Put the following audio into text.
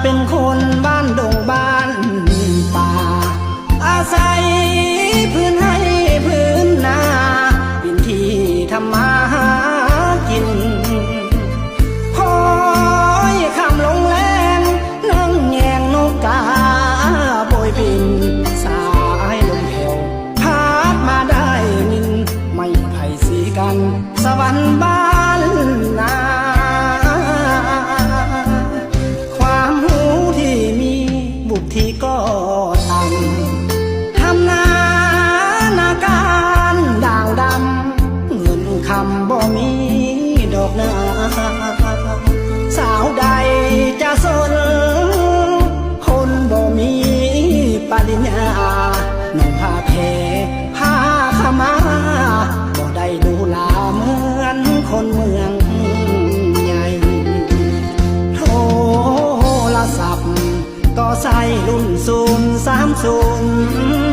เป็นคนบ้านดงบ้านป่าอาศัยพื้นให้พื้นนาเป็นที่ทำมาหากินคอยคำลงแรงนั่งแยงนกกาโบยบินสายลมแผ่วพัดมาได้นินไม่ไผ่สีกันสวรรค์บ้านนาความหูที่มีบุตรที่ก็ต่ำทำนาการด่างดำเงินคำบ่มีดอกนาสาวใดจะสนคนบ่มีปริญญาหนุ่มผ้าเพผ้าขมาบ่ได้ดูลาเหมือนคนเมืองใหญ่โทรศัพท์ก็ใส่รุ่น030